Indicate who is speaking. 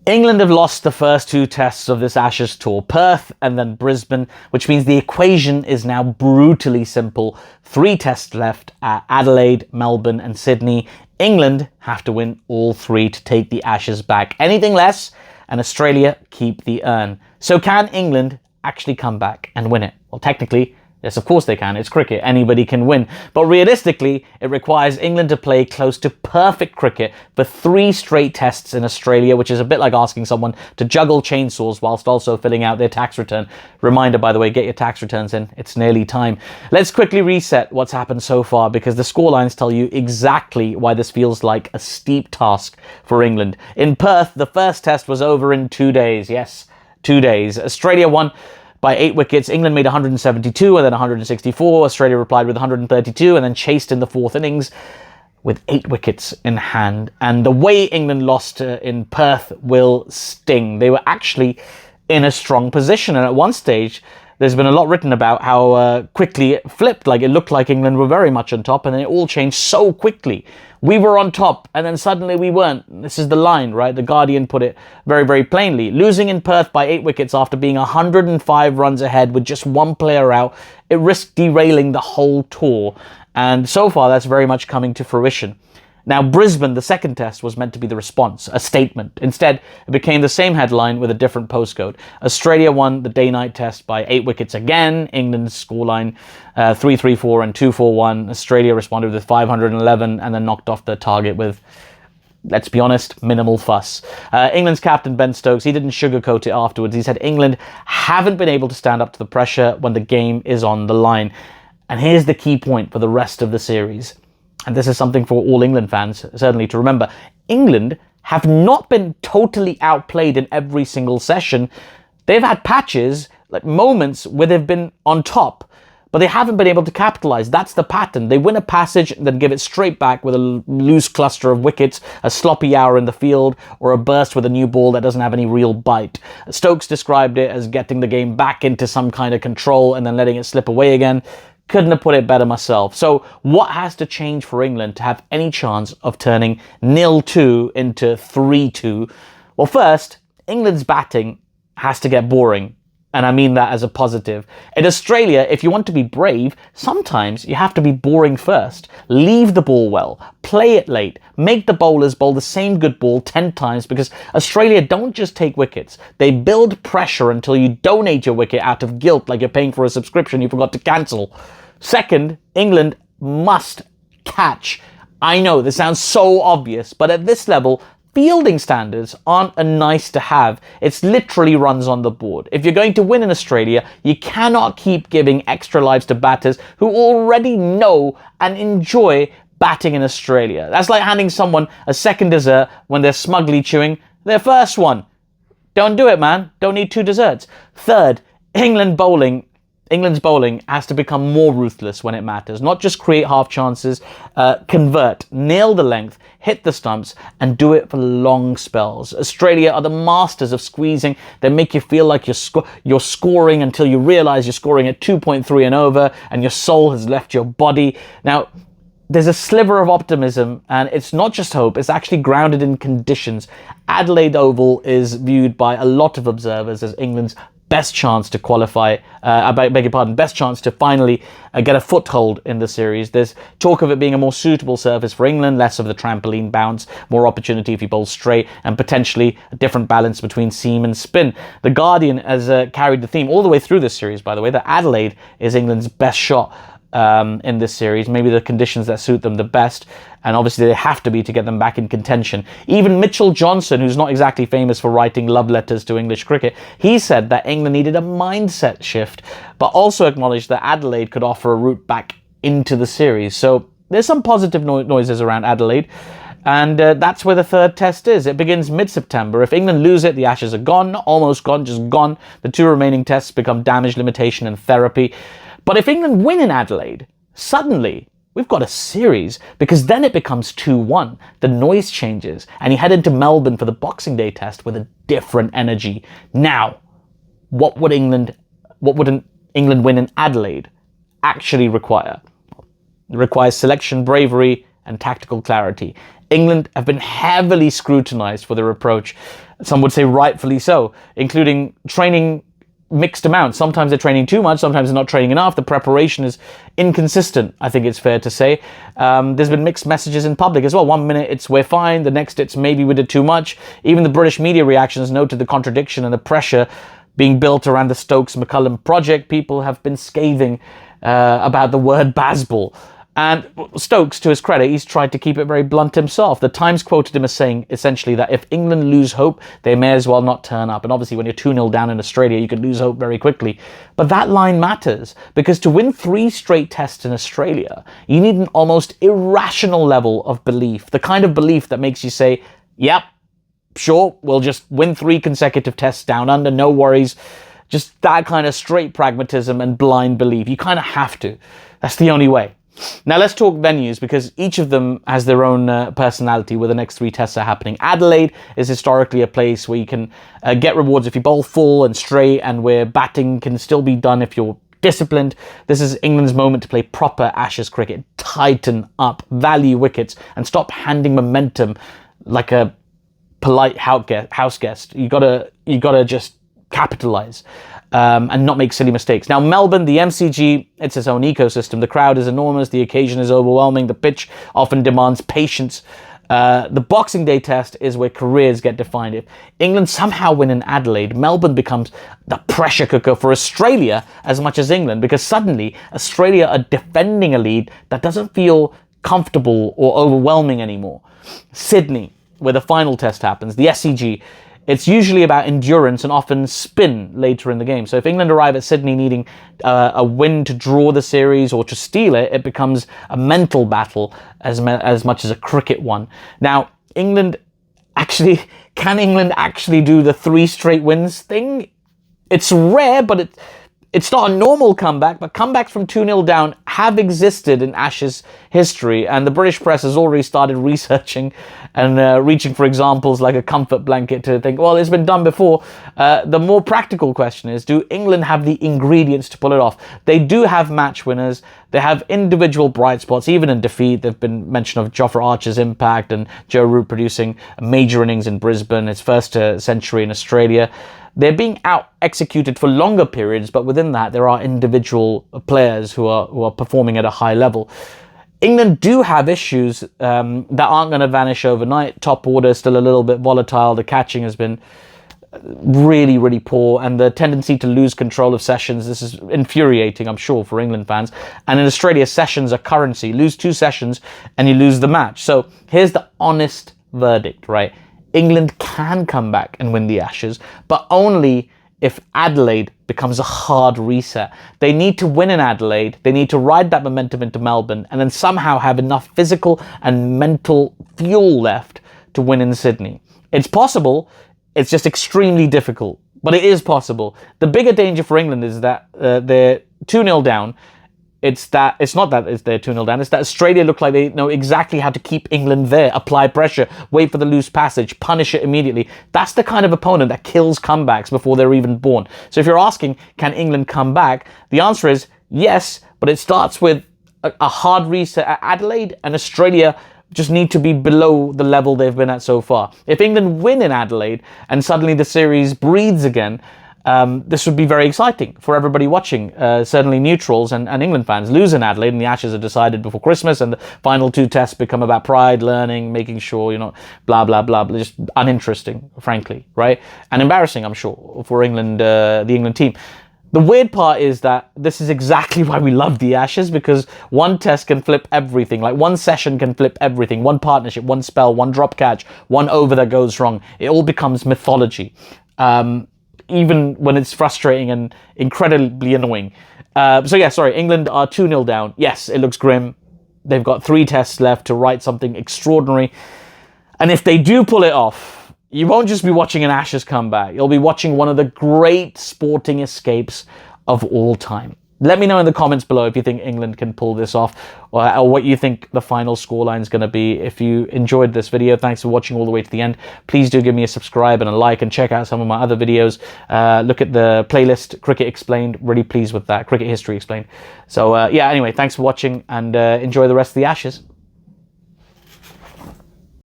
Speaker 1: England have lost the first two tests of this Ashes tour, Perth and then Brisbane, which means the equation is now brutally simple. 3 tests left at Adelaide, Melbourne and Sydney. England have to win all 3 to take the Ashes back. Anything less, and Australia keep the urn. So can England actually come back and win it? Well, technically, yes, of course they can. It's cricket. Anybody can win. But realistically, it requires England to play close to perfect cricket for 3 straight tests in Australia, which is a bit like asking someone to juggle chainsaws whilst also filling out their tax return. Reminder, by the way, get your tax returns in. It's nearly time. Let's quickly reset what's happened so far, because the scorelines tell you exactly why this feels like a steep task for England. In Perth, the first test was over in 2 days. Yes, 2 days. Australia won by 8 wickets. England made 172 and then 164. Australia replied with 132 and then chased in the 4th innings with 8 wickets in hand. And the way England lost in Perth will sting. They were actually in a strong position. And at one stage, there's been a lot written about how quickly it flipped. Like, it looked like England were very much on top, and then it all changed so quickly. We were on top, and then suddenly we weren't. This is the line, right? The Guardian put it very, very plainly. Losing in Perth by 8 wickets after being 105 runs ahead with just 1 player out, it risked derailing the whole tour. And so far, that's very much coming to fruition. Now, Brisbane, the second test, was meant to be the response, a statement. Instead, it became the same headline with a different postcode. Australia won the day-night test by 8 wickets again. England's scoreline 3-3-4 and 2-4-1. Australia responded with 511 and then knocked off the target with, let's be honest, minimal fuss. England's captain, Ben Stokes, he didn't sugarcoat it afterwards. He said England haven't been able to stand up to the pressure when the game is on the line. And here's the key point for the rest of the series. And this is something for all England fans, certainly, to remember. England have not been totally outplayed in every single session. They've had patches, like moments, where they've been on top, but they haven't been able to capitalize. That's the pattern. They win a passage, then give it straight back with a loose cluster of wickets, a sloppy hour in the field, or a burst with a new ball that doesn't have any real bite. Stokes described it as getting the game back into some kind of control and then letting it slip away again. Couldn't have put it better myself. So what has to change for England to have any chance of turning 0-2 into 3-2? Well, first, England's batting has to get boring. And I mean that as a positive. In Australia, if you want to be brave, sometimes you have to be boring first. Leave the ball well. Play it late. Make the bowlers bowl the same good ball 10 times, because Australia don't just take wickets. They build pressure until you donate your wicket out of guilt, like you're paying for a subscription you forgot to cancel. Second, England must catch. I know this sounds so obvious, but at this level, fielding standards aren't a nice to have. It's literally runs on the board. If you're going to win in Australia, you cannot keep giving extra lives to batters who already know and enjoy batting in Australia. That's like handing someone a second dessert when they're smugly chewing their first one. Don't do it, man. Don't need 2 desserts. Third, England's bowling has to become more ruthless when it matters. Not just create half chances, convert, nail the length, hit the stumps, and do it for long spells. Australia are the masters of squeezing. They make you feel like you're scoring until you realize you're scoring at 2.3 and over, and your soul has left your body. Now, there's a sliver of optimism, and it's not just hope, it's actually grounded in conditions. Adelaide Oval is viewed by a lot of observers as England's best chance to qualify, best chance to finally get a foothold in the series. There's talk of it being a more suitable surface for England, less of the trampoline bounce, more opportunity if you bowl straight, and potentially a different balance between seam and spin. The Guardian has carried the theme all the way through this series, by the way, that Adelaide is England's best shot in this series, maybe the conditions that suit them the best, and obviously they have to be to get them back in contention. Even Mitchell Johnson, who's not exactly famous for writing love letters to English cricket, he said that England needed a mindset shift, but also acknowledged that Adelaide could offer a route back into the series. So there's some positive noises around Adelaide, and that's where the third test is. It begins mid-September. If England lose it, the Ashes are gone, not almost gone, just gone. The 2 remaining tests become damage limitation and therapy. But if England win in Adelaide, suddenly we've got a series, because then it becomes 2-1. The noise changes, and you head into Melbourne for the Boxing Day test with a different energy. Now, what would an England win in Adelaide actually require? It requires selection, bravery, and tactical clarity. England have been heavily scrutinised for their approach. Some would say rightfully so, including training mixed amounts. Sometimes they're training too much, sometimes they're not training enough. The preparation is inconsistent, I think it's fair to say. There's been mixed messages in public as well. One minute it's we're fine, the next it's maybe we did too much. Even the British media reactions noted the contradiction and the pressure being built around the Stokes-McCullum project. People have been scathing about the word Bazball. And Stokes, to his credit, he's tried to keep it very blunt himself. The Times quoted him as saying, essentially, that if England lose hope, they may as well not turn up. And obviously, when you're 2-0 down in Australia, you could lose hope very quickly. But that line matters, because to win 3 straight tests in Australia, you need an almost irrational level of belief. The kind of belief that makes you say, yep, sure, we'll just win 3 consecutive tests down under, no worries. Just that kind of straight pragmatism and blind belief. You kind of have to. That's the only way. Now let's talk venues, because each of them has their own personality where the next 3 tests are happening. Adelaide is historically a place where you can get rewards if you bowl full and straight, and where batting can still be done if you're disciplined. This is England's moment to play proper Ashes cricket. Tighten up, value wickets, and stop handing momentum like a polite house guest. You gotta just capitalize. And not make silly mistakes. Now, Melbourne, the MCG, it's its own ecosystem. The crowd is enormous. The occasion is overwhelming. The pitch often demands patience. The Boxing Day test is where careers get defined. If England somehow win in Adelaide, Melbourne becomes the pressure cooker for Australia as much as England, because suddenly Australia are defending a lead that doesn't feel comfortable or overwhelming anymore. Sydney, where the final test happens, the SCG, it's usually about endurance and often spin later in the game. So if England arrive at Sydney needing a win to draw the series or to steal it, it becomes a mental battle as much as a cricket one. Now, can England actually do the 3 straight wins thing? It's rare, but it's not a normal comeback, but comebacks from 2-0 down have existed in Ashes history, and the British press has already started researching and reaching for examples like a comfort blanket to think, well, it's been done before. The more practical question is, do England have the ingredients to pull it off? They do have match winners. They have individual bright spots, even in defeat. There've been mention of Jofra Archer's impact and Joe Root producing major innings in Brisbane, his first century in Australia. They're being out-executed for longer periods, but within that, there are individual players who are performing at a high level. England do have issues that aren't going to vanish overnight. Top order is still a little bit volatile. The catching has been really, really poor, and the tendency to lose control of sessions, this is infuriating, I'm sure, for England fans. And in Australia, sessions are currency. Lose 2 sessions and you lose the match. So here's the honest verdict, right? England can come back and win the Ashes, but only if Adelaide becomes a hard reset. They need to win in Adelaide, they need to ride that momentum into Melbourne, and then somehow have enough physical and mental fuel left to win in Sydney. It's possible, it's just extremely difficult, but it is possible. The bigger danger for England is that they're 2-0 down. It's not that they're 2-0 down. It's that Australia look like they know exactly how to keep England there, apply pressure, wait for the loose passage, punish it immediately. That's the kind of opponent that kills comebacks before they're even born. So if you're asking, can England come back? The answer is yes, but it starts with a hard reset at Adelaide, and Australia just need to be below the level they've been at so far. If England win in Adelaide and suddenly the series breathes again, this would be very exciting for everybody watching. Certainly neutrals and England fans. Lose in Adelaide and the Ashes are decided before Christmas, and the final 2 tests become about pride, learning, making sure, blah, blah, blah, just uninteresting, frankly, right? And embarrassing, I'm sure, for England, the England team. The weird part is that this is exactly why we love the Ashes, because one test can flip everything. Like one session can flip everything. One partnership, one spell, one drop catch, one over that goes wrong. It all becomes mythology. Even when it's frustrating and incredibly annoying. England are 2-0 down. Yes, it looks grim. They've got 3 tests left to write something extraordinary. And if they do pull it off, you won't just be watching an Ashes comeback. You'll be watching one of the great sporting escapes of all time. Let me know in the comments below if you think England can pull this off, or what you think the final scoreline is going to be. If you enjoyed this video, thanks for watching all the way to the end. Please do give me a subscribe and a like, and check out some of my other videos. Look at the playlist, Cricket Explained. Really pleased with that. Cricket History Explained. So anyway, thanks for watching, and enjoy the rest of the Ashes.